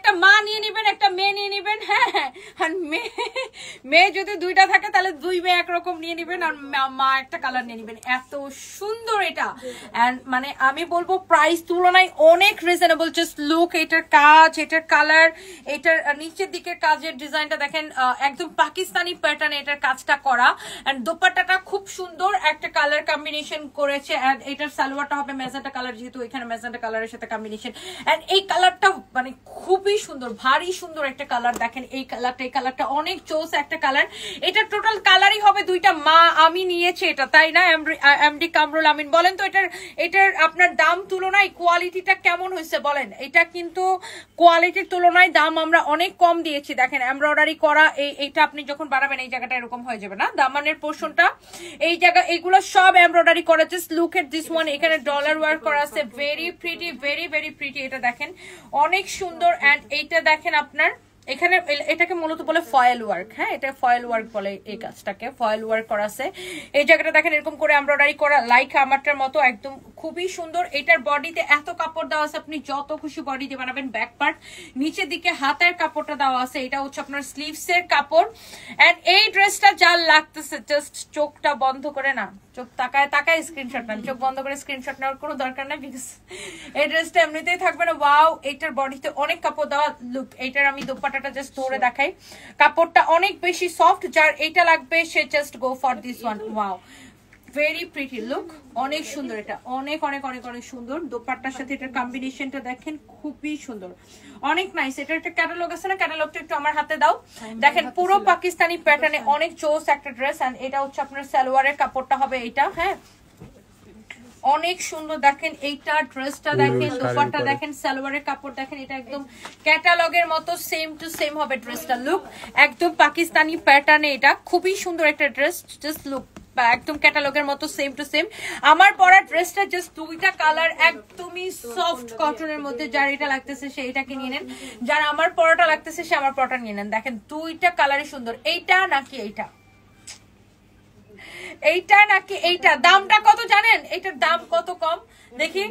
একটা মা নিয়ে নিবেন, একটা মেয়ে নিয়ে নিবেন। হ্যাঁ, আর মেয়ে যদি দুইটা থাকে তাহলে দুই মেয়ে একরকম নিয়ে নিবেন, আর মা একটা কালার নিয়ে নিবেন। এত সুন্দর এটা, এন্ড মানে আমি বলবো প্রাইস তুলনায় অনেক রিজনেবল। জাস্ট লুক, এটার কাজ, এটার কালার, এটার নিচের দিকের কাজের ডিজাইনটা দেখেন, একদম পাকিস্তানি প্যাটার্নে এটার কাজটা করা। এন্ড দোপাট্টাটা খুব সুন্দর একটা কালার কম্বিনেশন করেছে। এন্ড এটার সালোয়ারটা হবে ম্যাজেন্টা কালার, যেহেতু এখানে ম্যাজেন্টা কালারের সাথে কম্বিনেশন। এন্ড এই কালারটা মানে খুবই সুন্দর, ভারী সুন্দর একটা কালার। দেখেন এই কালারটা অনেক চোস একটা কালার। এটা টোটাল কালারই হবে দুইটা। মা আমি নিয়েছি এটা, তাই না এমডি কামরুল আমিন? বলেন তো এটার আপনার দাম তুলনায় কোয়ালিটিটা কেমন হয়েছে বলেন। এটা কিন্তু কোয়ালিটির তুলনায় দাম আমরা অনেক কম দিয়েছি। দেখেন এমব্রয়ডারি করা, এইটা আপনি যখন বানাবেন এই জায়গাটা এরকম হয়ে যাবে না, দামানের পোর্শনটা এই জায়গা, এইগুলো সব এমব্রয়ডারি করা। Just look at this one, এখানে ডলার ওয়ার্ক করা আছে। Very pretty, very very pretty. এটা দেখেন অনেক সুন্দর। এন্ড এইটা দেখেন আপনার এখানে, এটাকে মূলত বলে ফয়েল ওয়ার্ক। হ্যাঁ, এটা ফয়েল ওয়ার্ক বলে এই কাজটাকে, ফয়েল ওয়ার্ক করা আছে। এই জায়গাটা দেখেন এরকম করে এমব্রয়ডারি করা, লাইক আমারটার মতো একদম খুবই সুন্দর। এটার বডিতে এত কাপড় দেওয়া আছে, আপনি যত খুশি বডি দিয়ে বানাবেন। ব্যাক পার্ট, নিচের দিকে হাতের কাপড়টা দেওয়া আছে, এটা হচ্ছে আপনার স্লিভস এর কাপড়। এন্ড এই ড্রেসটা যা লাগতেছে, জাস্ট চোখটা বন্ধ করে না, চোখ তাকায় স্ক্রিনশট নেন, চোখ বন্ধ করে স্ক্রিনশট নেওয়ার কোনো দরকার নাই, বিকজ এই ড্রেসটা এমনিতেই থাকবে না। ওয়াও, এটার বডিতে অনেক কাপড় দেওয়া। লুক, এটার আমি দোপাট্টাটা জাস্ট ধরে দেখাই, কাপড়টা অনেক বেশি সফট। যার এটা লাগবে সে just go for this one. Wow, very pretty look, অনেক সুন্দর। এটা অনেক অনেক অনেক অনেক সুন্দর। দোপাট্টার সাথে এটার কম্বিনেশনটা দেখেন খুবই সুন্দর, অনেক নাইস। এটা একটা ক্যাটালগ আছে না, ক্যাটালগটা একটু আমার হাতে দাও। দেখেন পুরো পাকিস্তানি প্যাটার্নে অনেক চোস একটা ড্রেস। এন্ড এটা হচ্ছে আপনার সালোয়ারের কাপড়টা হবে এইটা। হ্যাঁ, অনেক সুন্দর। দেখেন এইটা ড্রেসটা দেখেন, দোপাট্টা দেখেন, সালোয়ারের কাপড় দেখেন, এটা একদম ক্যাটালগের মতো সেম টু সেম হবে ড্রেসটা। লুক, একদম পাকিস্তানি প্যাটার্নে এটা খুবই সুন্দর একটা ড্রেস। জাস্ট লুক, একদম ক্যাটালগের মতো সেম টু সেম। আমার পরা ড্রেসটা জাস্ট দুইটা কালার, একদমই সফট কটনের মধ্যে। যার এটা লাগতেছে সে এটাকে নিয়ে নেন, যার আমার পরাটা লাগতেছে সে আমার পরাটা নিয়ে নেন। দেখেন দুইটা কালারই সুন্দর। এইটা নাকি এইটা, এইটা নাকি এইটা? দামটা কত জানেন? এইটার দাম কত কম দেখি।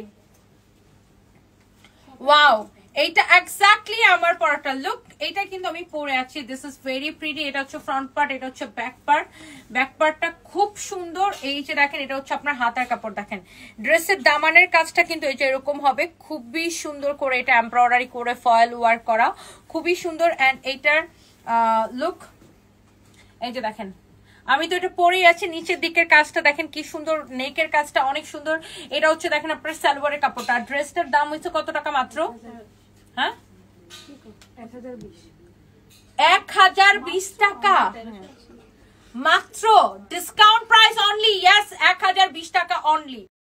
ওয়াও, এইটা এক্স্যাক্টলি আমার পরাটা। লুক, এইটা কিন্তু আমি পরে আছি। This is very pretty. এটা হচ্ছে ফ্রন্ট পার্ট, এটা হচ্ছে ব্যাক পার্ট। ব্যাক পার্টটা খুব সুন্দর। এই যে দেখেন, এটা হচ্ছে আপনার হাতার কাপড়। দেখেন ড্রেসের দামানের কাজটা কিন্তু এই যে এরকম হবে, খুবই সুন্দর করে এটা এমব্রয়ডারি করে ফয়েল ওয়ার্ক করা, খুবই সুন্দর। এন্ড এইটার লুক, এই যে দেখেন আমি তো এটা পরেই আছি। নিচের দিকের কাজটা দেখেন কি সুন্দর, নেকের কাজটা অনেক সুন্দর। এটা হচ্ছে দেখেন আপনার সালোয়ারের কাপড়টা। ড্রেসটার দাম হচ্ছে কত টাকা মাত্র? হ্যাঁ, 1020 টাকা মাত্র। Discount price only. ইয়েস, 1020 টাকা অনলি।